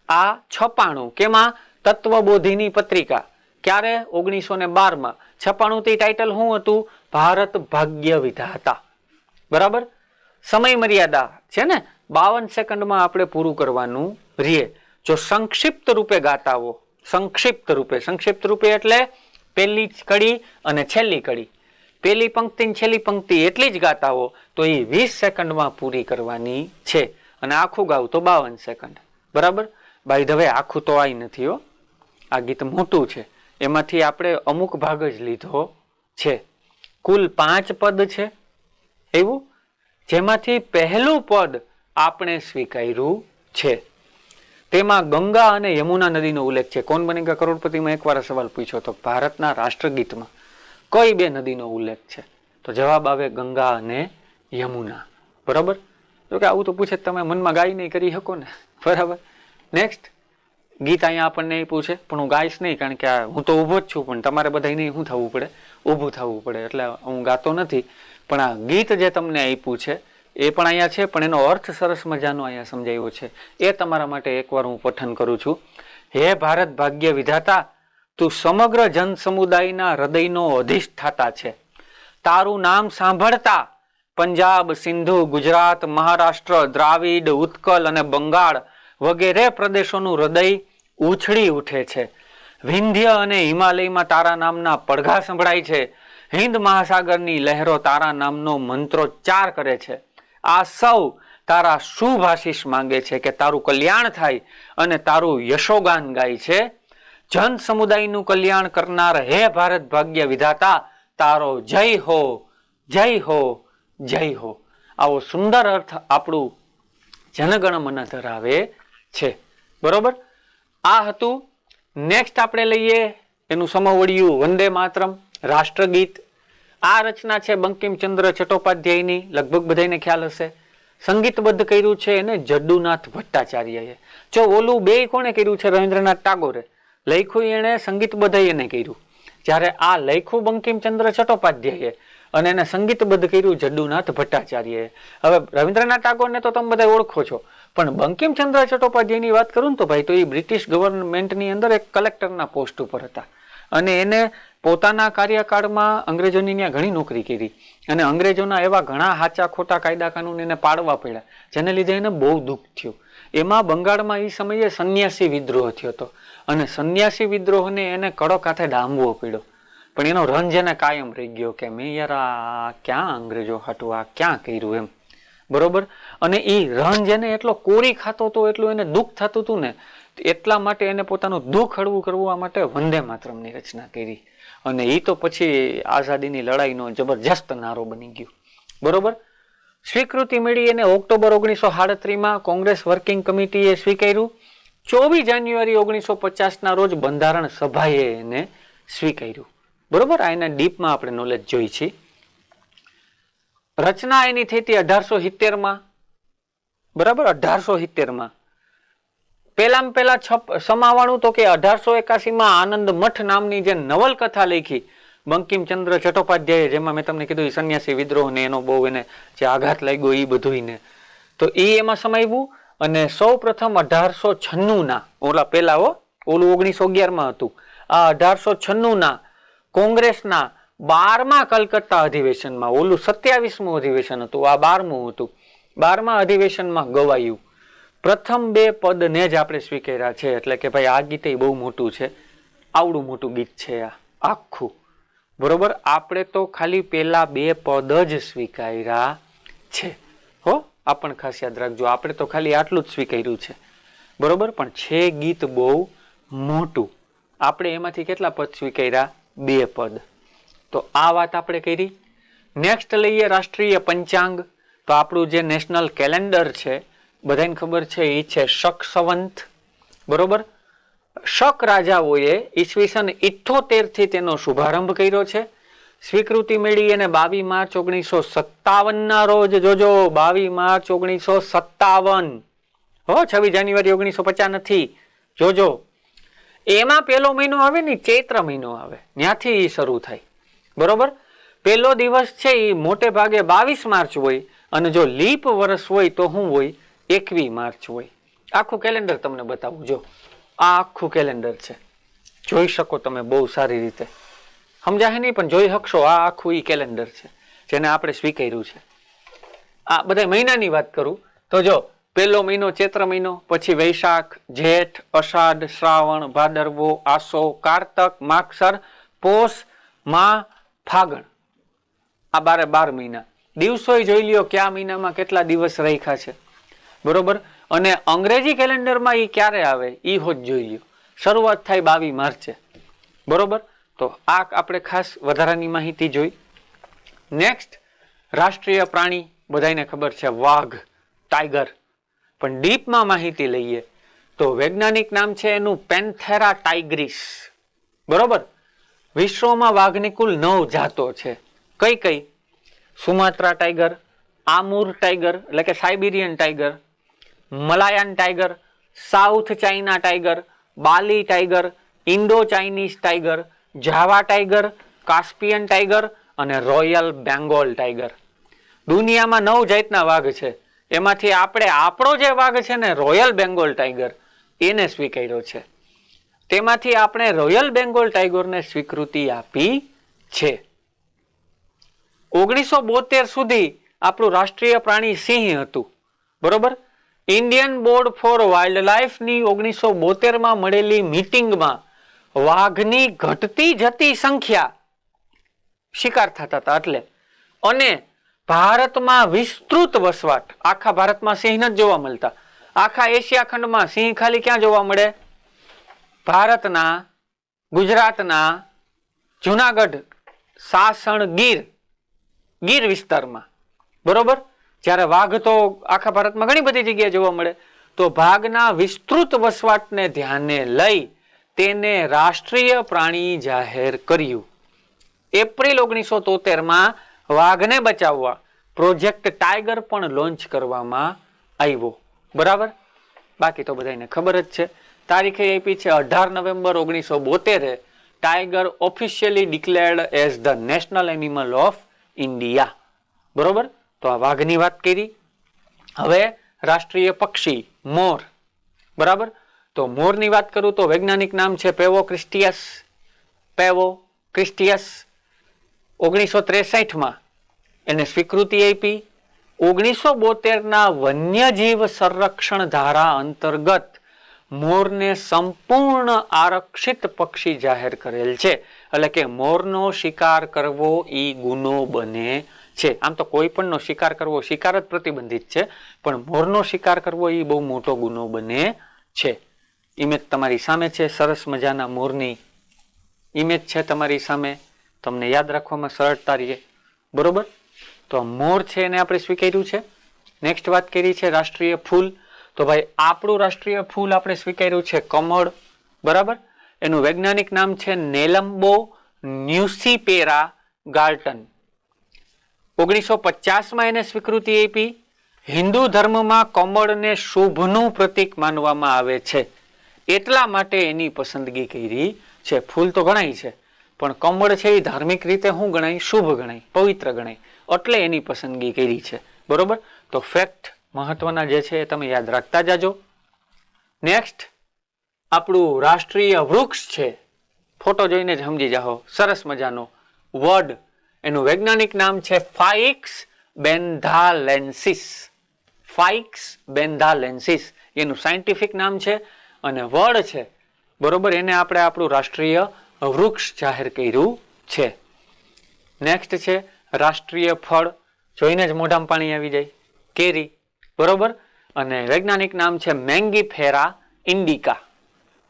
S1: આ છપાણું કેમાં? તત્વબોધિની પત્રિકા. ક્યારે? 1912માં છપાણું. તે ટાઇટલ શું હતું? ભારત ભાગ્ય વિધાતા. બરાબર. સમય મર્યાદા છે ને 52 સેકન્ડમાં આપણે પૂરું કરવાનું રીએ. જો સંક્ષિપ્ત રૂપે ગાતા હો, સંક્ષિપ્ત રૂપે એટલે પહેલી કડી અને છેલ્લી કડી, પહેલી પંક્તિ ને છેલ્લી પંક્તિ એટલી જ ગાતા હો તો એ 20 સેકન્ડમાં પૂરી કરવાની છે, અને આખું ગાવ તો 52 સેકન્ડ. બરાબર. બાય ધ વે આખું તો આઈ નથી હો, આ ગીત મોટું છે, એમાંથી આપણે અમુક ભાગ જ લીધો છે. કુલ 5 પદ છે એવું, જેમાંથી પહેલું પદ આપણે સ્વીકાર્યું છે. તેમાં ગંગા અને યમુના નદીનો ઉલ્લેખ છે. કોણ બનેગા કરોડપતિમાં એકવાર સવાલ પૂછ્યો તો ભારતના રાષ્ટ્રગીતમાં કઈ 2 નદીનો ઉલ્લેખ છે? તો જવાબ આવે ગંગા અને યમુના. બરાબર. જો કે આવું તો પૂછે તમે મનમાં ગાઈ નહીં કરી શકો ને. બરાબર. નેક્સ્ટ, ગીત અહીંયા આપણને એ પૂછે, પણ હું ગાઈશ નહીં, કારણ કે હું તો ઊભો જ છું, પણ તમારે બધા નહીં શું થવું પડે? ઊભું થવું પડે, એટલે હું ગાતો નથી. પણ આ ગીત જે તમને આપ્યું છે એ પણ અહીંયા છે, પણ એનો અર્થ સરસ મજાનો અહીંયા સમજાયો છે. એ તમારા માટે એકવાર હું પઠન કરું છું. હે ભારત ભાગ્ય વિધાતા, તું સમગ્ર જન સમુદાયના હૃદયનો અધિષ્ઠાતા છે. તારું નામ સાંભળતા પંજાબ, સિંધુ, ગુજરાત, મહારાષ્ટ્ર, દ્રાવિડ, ઉત્કલ અને બંગાળ વગેરે પ્રદેશોનું હૃદય ઉછળી ઉઠે છે. વિંધ્ય અને હિમાલયમાં તારા નામના પડઘા સંભળાય છે. હિન્દ મહાસાગરની લહેરો તારા નામનો મંત્રોચ્ચાર કરે છે. આ સૌ તારા શુભ આશીષ માંગે છે કે તારું કલ્યાણ થાય અને તારું યશોગાન ગાય છે. જન સમુદાયનું કલ્યાણ કરનાર હે ભારત ભાગ્ય વિધાતા, તારો જય હો, જય હો, જય હો. આવો સુંદર અર્થ આપણું જનગણ મન ધરાવે છે. બરોબર. આ હતું. નેક્સ્ટ આપણે લઈએ એનું સમવડિયું વંદે માતરમ, રાષ્ટ્રગીત. આ રચના છે બંકિમચંદ્ર ચટ્ટોપાધ્યાયની, લગભગ બધાને ખ્યાલ હશે. સંગીતબદ્ધ કર્યું છે એને જડ્ડુનાથ ભટ્ટાચાર્યએ. જો ઓલું 2 કોણે કર્યું છે? રવિન્દ્રનાથ ટાગોરે. લખ્યું એને, સંગીતબદ્ધ એને કર્યું. જ્યારે આ લખ્યું બંકિમચંદ્ર ચટ્ટોપાધ્યાયે અને એને સંગીતબદ્ધ કર્યું જડ્ડુનાથ ભટ્ટાચાર્યએ. હવે રવિન્દ્રનાથ ટાગોરને તો તમે બધા ઓળખો છો, પણ બંકિમચંદ્ર ચટ્ટોપાધ્યાયની વાત કરું તો ભાઈ, તો એ બ્રિટિશ ગવર્મેન્ટની અંદર એક કલેક્ટરના પોસ્ટ ઉપર હતા, અને એને પોતાના કાર્યકાળમાં અંગ્રેજોની ત્યાં ઘણી નોકરી કરી, અને અંગ્રેજોના એવા ઘણા સાચા ખોટા કાયદા કાનૂન એને પાડવા પડ્યા, જેને લીધે એને બહુ દુઃખ થયું. એમાં બંગાળમાં એ સમયે સંન્યાસી વિદ્રોહ થયો હતો, અને સંન્યાસી વિદ્રોહને એને કડક હાથે ડામવો પડ્યો. પણ એનો રંજ એને કાયમ રહી ગયો કે મેં યાર આ ક્યાં અંગ્રેજો હાટું આ ક્યાં કર્યું એમ. બરોબર. અને એ રંજ એને એટલો કોરી ખાતો હતો, એટલું એને દુઃખ થતું હતું ને, એટલા માટે એને પોતાનું દુઃખ હળવું કરવા માટે વંદે માતરમની રચના કરી, અને એ તો પછી આઝાદીની લડાઈનો જબરજસ્ત નારો બની ગયો. બરોબર. સ્વીકૃતિ મળી એને ઓક્ટોબર 1937માં કોંગ્રેસ વર્કિંગ કમિટીએ સ્વીકાર્યું. 24 જાન્યુઆરી 1950ના રોજ બંધારણ સભાએ એને સ્વીકાર્યું. બરોબર. આ એના ડીપમાં આપણે નોલેજ જોઈ છે. રચના એની થઈ હતી 1870 બરાબર, 1870 પેલા સમાવાણું તો કે 1881 આનંદ મઠ નામની જે નવલકથા લખી બંકિમચંદ્ર ચટ્ટોપાધ્યાય, જેમાં મેં તમને કીધું સંન્યાસી વિદ્રોહ ને એનો બહુ એને જે આઘાત લાગ્યો એ બધું ને, તો એ એમાં સમાવ્યું. અને સૌ પ્રથમ 1896 ઓલા પેલા ઓલું 1911 હતું, આ 1896 કોંગ્રેસના 12મા કલકત્તા અધિવેશનમાં, ઓલું 27મું અધિવેશન હતું, આ 12મું હતું, 12મા અધિવેશનમાં ગવાયું. પ્રથમ 2 પદને જ આપણે સ્વીકાર્યા છે. એટલે કે ભાઈ આ ગીત બહુ મોટું છે, આવડું મોટું ગીત છે આ આખું, બરોબર. આપણે તો ખાલી પેલા 2 પદ જ સ્વીકાર્યા છે હો, આ પણ ખાસ યાદ રાખજો. આપણે તો ખાલી આટલું જ સ્વીકાર્યું છે, બરોબર. પણ છે ગીત બહુ મોટું. આપણે એમાંથી કેટલા પદ સ્વીકાર્યા? 2 પદ. તો આ વાત આપણે કરી. નેક્સ્ટ લઈએ રાષ્ટ્રીય પંચાંગ. તો આપણું જે નેશનલ કેલેન્ડર છે બધાને ખબર છે એ છે શક સંવંત, બરોબર. શક રાજાઓએ ઈસવીસન 78 થી તેનો શુભારંભ કર્યો છે. સ્વીકૃતિ મેળવી અને 22 માર્ચ 1957 ના રોજ, જોજો 22 માર્ચ 1957 હો, 26 જાન્યુઆરી 1950 નથી, જોજો. એમાં પેલો મહિનો આવે ને ચૈત્ર મહિનો આવે, ત્યાંથી શરૂ થાય, બરોબર. પેલો દિવસ છે એ મોટે ભાગે 22 માર્ચ હોય, અને જો લીપ વર્ષ હોય તો શું હોય? 21 માર્ચ હોય. આખું કેલેન્ડર તમને બતાવું, જો આ આખું કેલેન્ડર છે, જોઈ શકો તમે બહુ સારી રીતે, સમજાય નહીં પણ જોઈ શકશો. આ આખું ઈ કેલેન્ડર છે જેને આપણે સ્વીકાર્યું છે. આ બધા મહિનાની વાત કરું તો જો પહેલો મહિનો ચૈત્ર મહિનો, પછી વૈશાખ, જેઠ, અષાઢ, શ્રાવણ, ભાદરવો, આસો, કારતક, માગસર, પોષ, મા, ફાગણ, આ 12 મહિના. દિવસો જોઈ લ્યો કયા મહિનામાં કેટલા દિવસ રાખ્યા છે, બરોબર. અને અંગ્રેજી કેલેન્ડરમાં એ ક્યારે આવે એ હોજ જોઈ લ્યો. શરૂઆત થાય 22 માર્ચે, બરોબર. તો આ આપણે ખાસ વધારાની માહિતી જોઈ. નેક્સ્ટ રાષ્ટ્રીય પ્રાણી બધાને ખબર છે વાઘ, ટાઈગર. પણ ડીપમાં માહિતી લઈએ તો વૈજ્ઞાનિક નામ છે એનું પેન્થેરા ટાઇગ્રીસ, બરોબર. વિશ્વમાં વાઘની કુલ 9 જાતો છે. કઈ કઈ? સુમાત્રા ટાઈગર, આમુર ટાઈગર એટલે કે Siberian tiger, Malayan tiger, South China tiger, Bali tiger, Indo Chinese tiger, Java tiger, Caspian tiger અને રોયલ બેંગોલ ટાઈગર. દુનિયામાં 9 જાતના વાઘ છે. એમાંથી આપણો જે વાઘ છે ને રોયલ બેંગોલ ટાઈગર, એને સ્વીકાર્યો છે. તેમાંથી આપણે રોયલ બેંગોલ ટાઈગરને સ્વીકૃતિ આપી છે. 1972 સુધી આપણું રાષ્ટ્રીય પ્રાણી સિંહ હતું, બરોબર. ઇન્ડિયન બોર્ડ ફોર વાઇલ્ડ લાઈફની 1972 મળેલી મીટિંગમાં વાઘની ઘટતી જતી સંખ્યા, શિકાર થતા હતા એટલે, અને ભારતમાં વિસ્તૃત વસવાટ, આખા ભારતમાં સિંહ નથી જોવા મળતા. આખા એશિયા ખંડમાં સિંહ ખાલી ક્યાં જોવા મળે? ભારતના, ગુજરાતના, જુનાગઢ, સાસણ, ગીર વિસ્તારમાં, બરોબર. જ્યારે વાઘ તો આખા ભારતમાં ઘણી બધી જગ્યાએ જોવા મળે. તો ભાગના વિસ્તૃત વસવાટને ધ્યાને લઈ તેને રાષ્ટ્રીય પ્રાણી જાહેર કર્યું. એપ્રિલ 1973 વાઘને બચાવવા પ્રોજેક્ટ ટાઈગર પણ લોન્ચ કરવામાં આવ્યો, બરાબર. બાકી તો બધાને ખબર જ છે. તારીખે આપી છે 18 November 1972. Tiger officially declared as the national animal of India, બરોબર. તો આ વાઘની વાત કરી. હવે રાષ્ટ્રીય પક્ષી મોર, બરાબર. તો મોરની વાત કરું તો વૈજ્ઞાનિક નામ છે પેવો ક્રિસ્ટિયસ. 1963 એને સ્વીકૃતિ આપી. 1972 વન્યજીવ સંરક્ષણ ધારા અંતર્ગત મોરને સંપૂર્ણ આરક્ષિત પક્ષી જાહેર કરેલ છે. એટલે કે મોરનો શિકાર કરવો એ ગુનો બને છે. આમ તો કોઈ પણનો શિકાર કરવો, શિકાર જ પ્રતિબંધિત છે, પણ મોરનો શિકાર કરવો એ બહુ મોટો ગુનો બને છે. ઇમેજ તમારી સામે છે, સરસ મજાના મોરની ઇમેજ છે તમારી સામે, તમને યાદ રાખવામાં સરળતા રહે, બરોબર. તો મોર છે એને આપણે સ્વીકાર્યું છે. નેક્સ્ટ વાત કરી છે રાષ્ટ્રીય ફૂલ. તો ભાઈ આપણું રાષ્ટ્રીય ફૂલ આપણે સ્વીકાર્યું છે કમળ, બરાબર. એનું વૈજ્ઞાનિક નામ છે નેલમ્બો ન્યુસીપેરા ગાર્ટન. 1950માં એને સ્વીકૃતિ આપી. હિન્દુ ધર્મમાં કમળને શુભનું પ્રતીક માનવામાં આવે છે, એટલા માટે એની પસંદગી કરી છે. ફૂલ તો ગણાય છે, પણ કમળ છે એ ધાર્મિક રીતે શું ગણાય? શુભ ગણાય, પવિત્ર ગણાય, એટલે એની પસંદગી કરી છે. બરોબર? તો ફેક્ટ મહત્વના જે છે એ તમે યાદ રાખતા જાજો. નેક્સ્ટ આપણું રાષ્ટ્રીય વૃક્ષ છે, ફોટો જોઈને જ સમજી જાઓ, સરસ મજાનો વડ. એનું વૈજ્ઞાનિક નામ છે ફાઇક્સ બેન્થાલેન્સિસ. ફાઇક્સ બેન્થાલેન્સિસ એનું સાયન્ટિફિક નામ છે, અને વડ છે. બરોબર? એને આપણે આપણું રાષ્ટ્રીય વૃક્ષ જાહેર કર્યું છે. નેક્સ્ટ છે રાષ્ટ્રીય ફળ, જોઈને જ મોઢામાં પાણી આવી જાય, કેરી. બરોબર? અને વૈજ્ઞાનિક નામ છે મેંગીફેરા ઇન્ડિકા.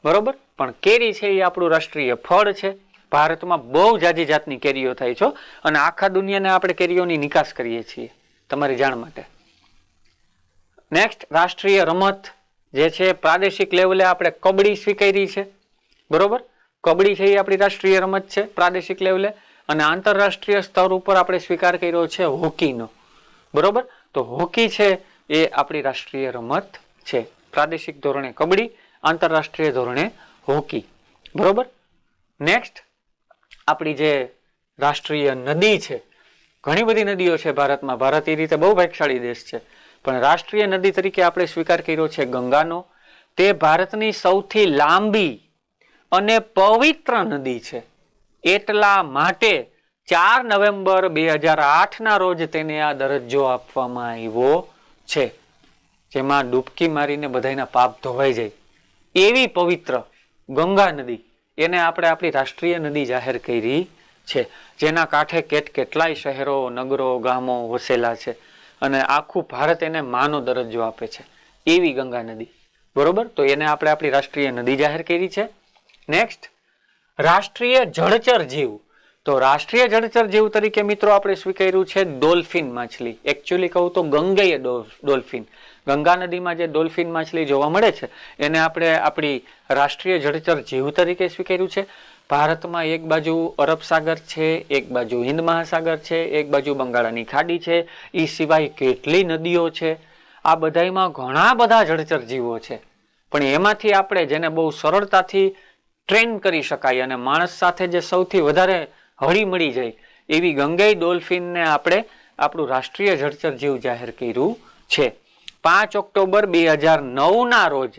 S1: બરોબર? પણ કેરી છે એ આપણું રાષ્ટ્રીય ફળ છે. ભારતમાં બહુ જાજી જાતની કેરીઓ થાય છે, અને આખા દુનિયાને આપણે કેરીઓની નિકાસ કરીએ છીએ, તમારી જાણ માટે. નેક્સ્ટ રાષ્ટ્રીય રમત જે છે પ્રાદેશિક લેવલે આપણે કબડ્ડી સ્વીકારી છે. બરોબર? કબડ્ડી છે એ આપણી રાષ્ટ્રીય રમત છે પ્રાદેશિક લેવલે, અને આંતરરાષ્ટ્રીય સ્તર ઉપર આપણે સ્વીકાર કર્યો છે હોકીનો. બરોબર? તો હોકી છે એ આપણી રાષ્ટ્રીય રમત છે. પ્રાદેશિક ધોરણે કબડ્ડી, આંતરરાષ્ટ્રીય ધોરણે હોકી. બરોબર? નેક્સ્ટ આપણી જે રાષ્ટ્રીય નદી છે, ઘણી બધી નદીઓ છે ભારતમાં. ભારત એ રીતે બહુ ભાગ્યશાળી દેશ છે, પણ રાષ્ટ્રીય નદી તરીકે આપણે સ્વીકાર કર્યો છે ગંગાનો. તે ભારતની સૌથી લાંબી અને પવિત્ર નદી છે, એટલા માટે 4 નવેમ્બર 2008ના રોજ તેને આ દરજ્જો આપવામાં આવ્યો છે, જેમાં ડૂબકી મારીને બધાના પાપ ધોવાઈ જાય એવી પવિત્ર ગંગા નદી, એને આપણે આપણી રાષ્ટ્રીય નદી જાહેર કરી છે, જેના કાંઠે કેટલાય શહેરો, નગરો, ગામો વસેલા છે, અને આખું ભારત એને માનો દરજ્જો આપે છે એવી ગંગા નદી. બરોબર? તો એને આપણે આપણી રાષ્ટ્રીય નદી જાહેર કરી છે. નેક્સ્ટ રાષ્ટ્રીય જળચર જીવ. તો રાષ્ટ્રીય જળચર જીવ તરીકે મિત્રો આપણે સ્વીકાર્યું છે ડોલ્ફિન માછલી. એકચ્યુઅલી કહું તો ગંગેય ડોલ્ફિન, ગંગા નદીમાં જે ડોલ્ફિન માછલી જોવા મળે છે એને આપણે આપણી રાષ્ટ્રીય જળચર જીવ તરીકે સ્વીકાર્યું છે. ભારતમાં એક બાજુ અરબ સાગર છે, એક બાજુ હિન્દ મહાસાગર છે, એક બાજુ બંગાળાની ખાડી છે, એ સિવાય કેટલી નદીઓ છે. આ બધામાં ઘણા બધા જળચર જીવો છે, પણ એમાંથી આપણે જેને બહુ સરળતાથી ટ્રેન કરી શકાય અને માણસ સાથે જે સૌથી વધારે હળી મળી જાય એવી ગંગેય ડોલ્ફિનને આપણે આપણું રાષ્ટ્રીય જળચર જીવ જાહેર કર્યું છે. 5 ઓક્ટોબર 2009ના રોજ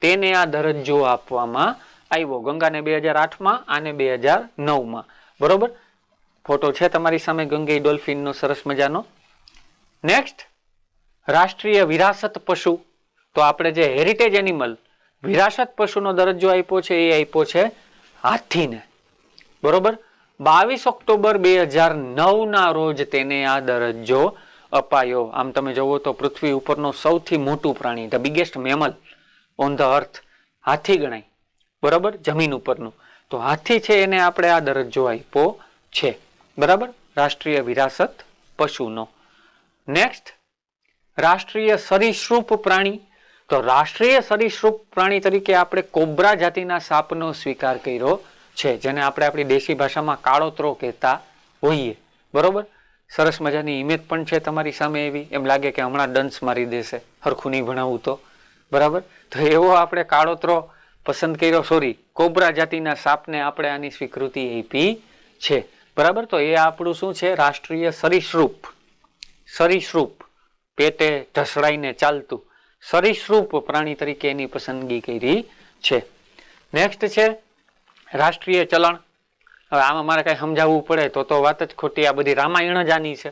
S1: તેને આ દરજ્જો આપવામાં આવ્યો. ગંગાને 2008માં, આને 2009માં. બરોબર? ફોટો છે તમારી સામે ગંગેય ડોલ્ફિનનો સરસ મજાનો. નેક્સ્ટ રાષ્ટ્રીય વિરાસત પશુ. તો આપણે જે હેરિટેજ એનિમલ વિરાસત પશુનો દરજ્જો આપ્યો છે એ આપ્યો છે હાથીને. બરોબર? 22 ઓક્ટોબર 2009ના રોજ તેને આ દરજ્જો અપાયો. આમ તમે જોવો તો પૃથ્વી ઉપરનો સૌથી મોટું પ્રાણી, the biggest mammal on the earth, હાથી ગણાય. બરાબર? જમીન ઉપરનું. તો હાથી છે એને આપણે આ દરજ્જો આપ્યો છે. બરાબર? રાષ્ટ્રીય વિરાસત પશુનો. નેક્સ્ટ રાષ્ટ્રીય સરીસૃપ પ્રાણી. તો રાષ્ટ્રીય સરીસૃપ પ્રાણી તરીકે આપણે કોબ્રા જાતિના સાપનો સ્વીકાર કર્યો છે, જેને આપણે આપણી દેશી ભાષામાં કાળોતરો કહેતા હોઈએ. બરોબર? સરસ મજાની ઇમેજ પણ છે તમારી સામે એવી, એમ લાગે કે હમણાં ડંસ મારી દેશે હરખું નહીં ભણાવું તો. બરાબર? તો એવો આપણે કાળોતરો પસંદ કર્યો, સોરી, કોબ્રા જાતિના સાપને આપણે આની સ્વીકૃતિ આપી છે. બરાબર? તો એ આપણું શું છે? રાષ્ટ્રીય સરીસૃપ. સરીસૃપ પેટે ઢસડાઈને ચાલતું સરીસૃપ પ્રાણી તરીકે એની પસંદગી કરી છે. નેક્સ્ટ છે રાષ્ટ્રીય ચલણ. હવે આમાં મારે કઈ સમજાવવું પડે તો વાત જ ખોટી. આ બધી રામાયણ જ આની છે,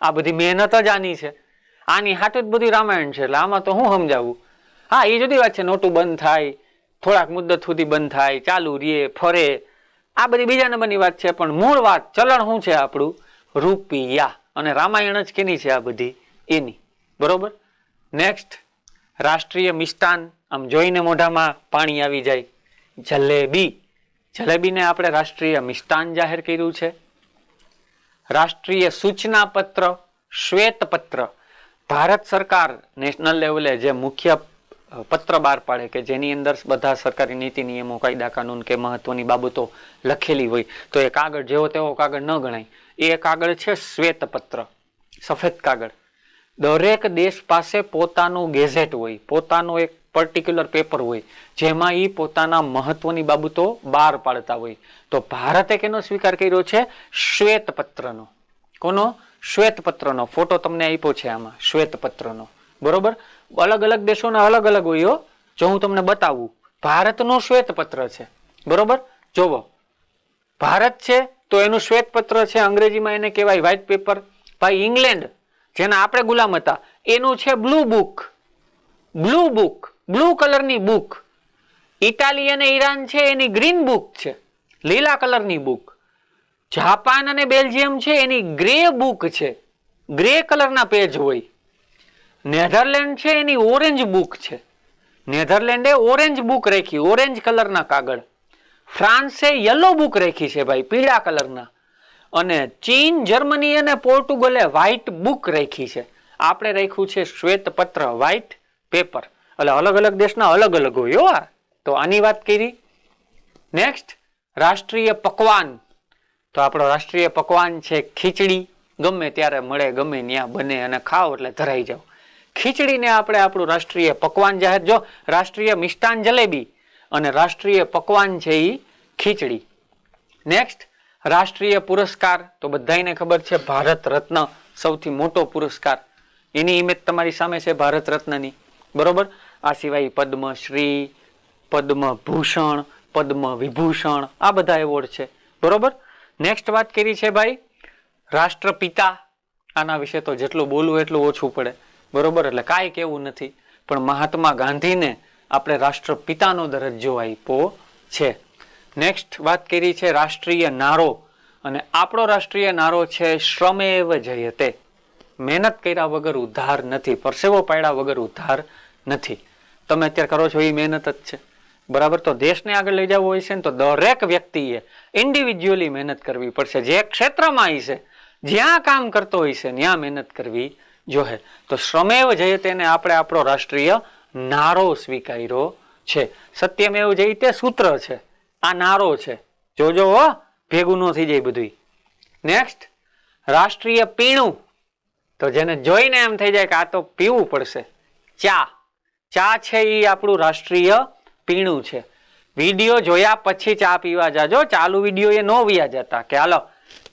S1: આ બધી મહેનત જ આની છે, આની હાટું જ બધી રામાયણ છે, એટલે આમાં તો હું સમજાવું. હા, એ જુદી વાત છે, નોટું બંધ થાય, થોડાક મુદ્દત સુધી બંધ થાય, ચાલુ રીએ, ફરે, આ બધી બીજા નંબરની વાત છે, પણ મૂળ વાત ચલણ શું છે આપણું? રૂપિયા. અને રામાયણ જ કેની છે? આ બધી એની. બરોબર? નેક્સ્ટ રાષ્ટ્રીય મિષ્ટાન. આમ જોઈને મોઢામાં પાણી આવી જાય, જલેબી. જલેબીને આપણે રાષ્ટ્રીય મિષ્ટાન જાહેર કર્યું છે. રાષ્ટ્રીય સૂચના પત્ર, શ્વેત પત્ર. ભારત સરકાર નેશનલ લેવલે જે મુખ્ય પત્ર બહાર પાડે કે જેની અંદર બધા સરકારી નીતિ નિયમો, કાયદા કાનૂન કે મહત્વની બાબતો લખેલી હોય, તો એ કાગળ જેવો તેવો કાગળ ન ગણાય. એ કાગળ છે શ્વેત પત્ર. સફેદ કાગળ. દરેક દેશ પાસે પોતાનું ગેઝેટ હોય, પોતાનો એક પર્ટિક્યુલર પેપર હોય જેમાં એ પોતાના મહત્વની બાબતો બહાર પાડતા હોય. તો ભારતે કેનો સ્વીકાર કર્યો છે? શ્વેતપત્રનો. કોનો? શ્વેતપત્રનો. ફોટો તમને આપ્યો છે આમાં, શ્વેતપત્રનો. બરોબર? અલગ અલગ દેશોના અલગ અલગ હોય. જો હું તમને બતાવું, ભારતનું શ્વેતપત્ર છે. બરોબર? જોવો, ભારત છે તો એનું શ્વેતપત્ર છે, અંગ્રેજીમાં એને કહેવાય વ્હાઇટ પેપર. ભાઈ ઇંગ્લેન્ડ, જેના આપણે ગુલામ હતા, એનું છે blue book. Blue book, blue કલરની બુક. ઇટાલી અને ઈરાન છે એની ગ્રીન બુક છે, લીલા કલરની બુક. જાપાન અને બેલ્જિયમ છે એની ગ્રે બુક છે, ગ્રે કલરના પેજ હોય. નેધરલેન્ડ છે એની ઓરેન્જ બુક છે, નેધરલેન્ડે ઓરેન્જ બુક રાખી, ઓરેન્જ કલરના કાગળ. ફ્રાન્સે યલો બુક રાખી છે ભાઈ, પીળા કલરના. અને ચીન, જર્મની અને પોર્ટુગલે વ્હાઇટ બુક રાખી છે. આપણે રાખ્યું છે શ્વેતપત્ર, વ્હાઇટ પેપર. એટલે અલગ અલગ દેશના અલગ અલગ હોય. તો આની વાત કરી. નેક્સ્ટ, રાષ્ટ્રીય પકવાન. તો આપણો રાષ્ટ્રીય પકવાન છે ખીચડી. ગમે ત્યારે મળે, ગમે ત્યાં બને અને ખાઓ એટલે ધરાઈ જાઓ. ખીચડીને આપણે આપણું રાષ્ટ્રીય પકવાન જાહેર. જો રાષ્ટ્રીય મિષ્ટાન જલેબી અને રાષ્ટ્રીય પકવાન છે એ ખીચડી. નેક્સ્ટ, રાષ્ટ્રીય પુરસ્કાર. તો બધાને ખબર છે ભારત રત્ન, સૌથી મોટો પુરસ્કાર. એની ઇમેજ તમારી સામે છે ભારત રત્નની. બરોબર? આ સિવાય પદ્મશ્રી, પદ્મભૂષણ, પદ્મ વિભૂષણ, આ બધા એવોર્ડ છે. બરોબર? નેક્સ્ટ વાત કરી છે ભાઈ રાષ્ટ્રપિતા. આના વિશે તો જેટલું બોલવું એટલું ઓછું પડે. બરોબર? એટલે કાંઈ કેવું નથી, પણ મહાત્મા ગાંધીને આપણે રાષ્ટ્રપિતાનો દરજ્જો આપ્યો છે. નેક્સ્ટ વાત કરી છે રાષ્ટ્રીય નારો. અને આપણો રાષ્ટ્રીય નારો છે શ્રમેવ જયતે. મહેનત કર્યા વગર ઉદ્ધાર નથી, પરસેવો પાડ્યા વગર ઉદ્ધાર નથી. તમે અત્યારે કરો છો એ મહેનત જ છે. બરાબર? તો દેશને આગળ લઈ જવો હોય છે ને તો દરેક વ્યક્તિએ ઇન્ડિવિજ્યુઅલી મહેનત કરવી પડશે. જે ક્ષેત્રમાં હશે, જ્યાં કામ કરતો હોય છે ત્યાં મહેનત કરવી જોઈએ. તો શ્રમેવ જયતે ને આપણે આપણો રાષ્ટ્રીય નારો સ્વીકાર્યો છે. સત્યમેવ જયતે સૂત્ર છે, આ નારો છે. જોજો હો, ભેગું ન થઈ જાય બધું. નેક્સ્ટ, રાષ્ટ્રીય પીણું. તો જેને જોઈને એમ થઈ જાય કે આ તો પીવું પડશે, ચા. ચા છે એ આપણું રાષ્ટ્રીય પીણું છે. વિડીયો જોયા પછી ચા પીવા જાજો. ચાલુ વિડીયો એ ન વ્યા જતા કે હાલો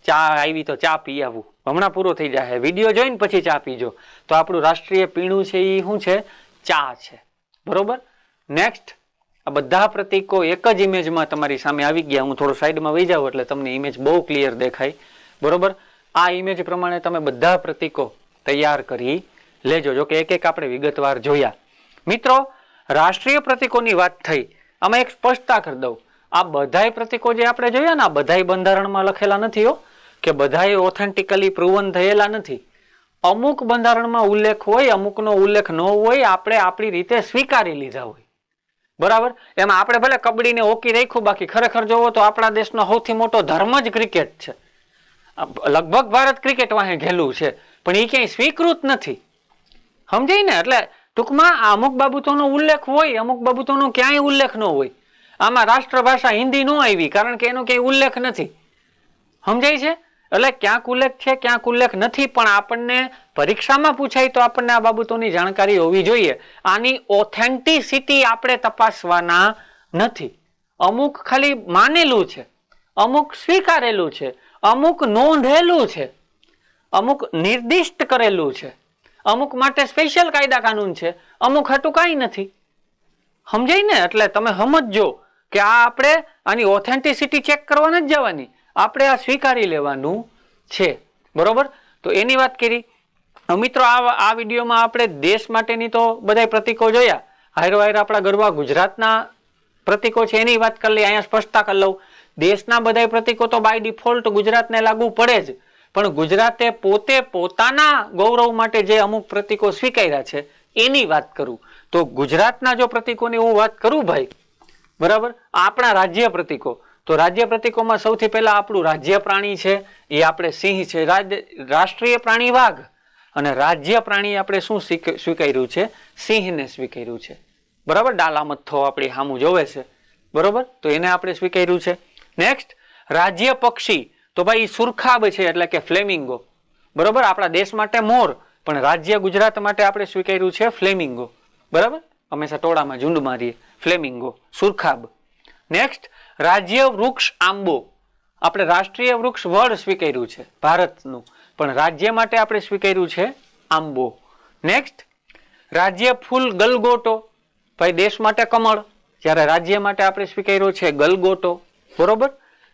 S1: ચા આવી તો ચા પી આવું, હમણાં પૂરો થઈ જાય. વિડીયો જોઈને પછી ચા પીજો. તો આપણું રાષ્ટ્રીય પીણું છે એ શું છે? ચા છે. બરોબર? નેક્સ્ટ, આ બધા પ્રતીકો એક જ ઇમેજમાં તમારી સામે આવી ગયા. હું થોડું સાઈડમાં વહી જાઉં એટલે તમને ઇમેજ બહુ ક્લિયર દેખાય. બરોબર? આ ઇમેજ પ્રમાણે તમે બધા પ્રતીકો તૈયાર કરી લેજો. જો કે એક એક આપણે વિગતવાર જોયા. મિત્રો, રાષ્ટ્રીય પ્રતીકોની વાત થઈ. આમાં એક સ્પષ્ટતા કરી દઉં. આ બધાય પ્રતીકો જે આપણે જોયા ને, આ બધાય બંધારણમાં લખેલા નથી હો, કે બધાય ઓથેન્ટિકલી પ્રૂવન થયેલા નથી. અમુક બંધારણમાં ઉલ્લેખ હોય, અમુકનો ઉલ્લેખ ન હોય, આપણે આપણી રીતે સ્વીકારી લીધા હોય. બરાબર? એમાં આપણે ભલે કબડ્ડીને હોકી રાખ્યું, બાકી ખરેખર જોવો તો આપણા દેશનો સૌથી મોટો ધર્મ જ ક્રિકેટ છે. લગભગ ભારત ક્રિકેટ વાહે ઘેલું છે, પણ એ ક્યાંય સ્વીકૃત નથી. સમજાય ને? એટલે ટૂંકમાં અમુક બાબતોનો ઉલ્લેખ હોય, અમુક બાબતોનો ક્યાંય ઉલ્લેખ ન હોય. આમાં રાષ્ટ્રભાષા હિન્દી ન આવી કારણ કે એનો ક્યાંય ઉલ્લેખ નથી. સમજાય છે? એટલે ક્યાંક ઉલ્લેખ છે, ક્યાંક ઉલ્લેખ નથી. પણ આપણને પરીક્ષામાં પૂછાય તો આપણને આ બાબતોની જાણકારી હોવી જોઈએ. આની ઓથેન્ટિસિટી આપણે તપાસવાના નથી. અમુક ખાલી માનેલું છે, અમુક સ્વીકારેલું છે, અમુક નોંધેલું છે, અમુક નિર્દિષ્ટ કરેલું છે, અમુક માટે સ્પેશિયલ કાયદા કાનૂન છે, અમુક હાટું કાંઈ નથી. સમજાય ને? એટલે તમે સમજજો કે આ આપણે આની ઓથેન્ટિસિટી ચેક કરવા નથી જવાની, આપણે આ સ્વીકારી લેવાનું છે. બરોબર? તો એની વાત કરી. મિત્રો, આ વિડીયોમાં આપણે દેશ માટેની તો બધા પ્રતીકો જોયા. હાયરો હાયર આપણા ગરબા ગુજરાતના પ્રતીકો છે એની વાત કરી લઈએ. અહીંયા સ્પષ્ટતા કરી લઉં. દેશના બધા પ્રતીકો તો બાય ડિફોલ્ટ ગુજરાતને લાગુ પડે જ, પણ ગુજરાતે પોતે પોતાના ગૌરવ માટે જે અમુક પ્રતીકો સ્વીકાર્યા છે એની વાત કરું. તો ગુજરાતના જો પ્રતીકોની હું વાત કરું ભાઈ, બરાબર, આપણા રાજ્ય પ્રતીકો. તો રાજ્ય પ્રતીકોમાં સૌથી પહેલા આપણું રાજ્ય પ્રાણી છે એ આપણે સિંહ છે. રાષ્ટ્રીય પ્રાણી વાઘ, અને રાજ્ય પ્રાણી આપણે શું સ્વીકાર્યું છે? સિંહને સ્વીકાર્યું છે. બરાબર? ડાલા મથ્થો આપણી સામું જોવે છે. બરોબર? તો એને આપણે સ્વીકાર્યું છે. નેક્સ્ટ, રાજ્ય પક્ષી. તો ભાઈ સુરખાબ છે, એટલે કે ફ્લેમિંગો. બરોબર, આપણા દેશ માટે મોર, પણ રાજ્ય ગુજરાત માટે આપણે સ્વીકાર્યું છે ફ્લેમિંગો. બરાબર, હંમેશા ટોળામાં ઝુંડમાં રહીએ. ફ્લેમિંગો, સુરખાબ. નેક્સ્ટ, રાજ્ય વૃક્ષ આંબો. આપણે રાષ્ટ્રીય વૃક્ષ વડ સ્વીકાર્યું છે ભારતનું, પણ રાજ્ય માટે આપણે સ્વીકાર્યું છે આંબો. નેક્સ્ટ, રાજ્ય ફૂલ ગલગોટો. ભાઈ દેશ માટે કમળ, જ્યારે રાજ્ય માટે આપણે સ્વીકાર્યો છે ગલગોટો. બરોબર.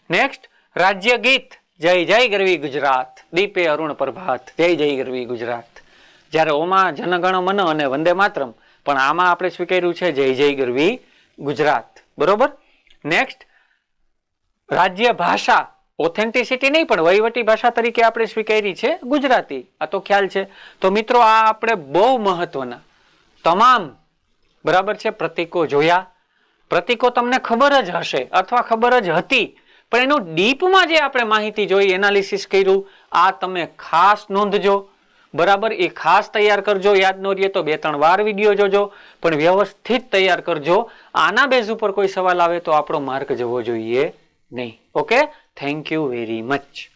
S1: નેક્સ્ટ, રાજ્ય ગીત જય જય ગરવી ગુજરાત, દીપે અરુણ પ્રભાત, જય જય ગરવી ગુજરાત. જ્યારે ઓમાં જનગણ મન અને વંદે માતરમ, પણ આમાં આપણે સ્વીકાર્યું છે જય જય ગરવી ગુજરાત. બરોબર. નેક્સ્ટ, રાજ્ય ભાષા, ઓથેન્ટિસિટી નહીં પણ વહીવટી ભાષા તરીકે આપણે સ્વીકારી છે ગુજરાતી. આ તો ખ્યાલ છે. તો મિત્રો આ આપણે બહુ મહત્વના તમામ બરાબર છે પ્રતીકો જોયા. પ્રતીકો તમને ખબર જ હશે અથવા ખબર જ હતી, પણ એનું ડીપમાં જે આપણે માહિતી જોઈ, એનાલિસિસ કર્યું, આ તમે ખાસ નોંધજો. બરાબર, એ ખાસ તૈયાર કરજો. યાદ ન રહીએ તો 2-3 વાર વિડીયો જોજો, પણ વ્યવસ્થિત તૈયાર કરજો. આના બેઝ ઉપર કોઈ સવાલ આવે તો આપણો માર્ક જવો જોઈએ નહીં. Okay, thank you very much.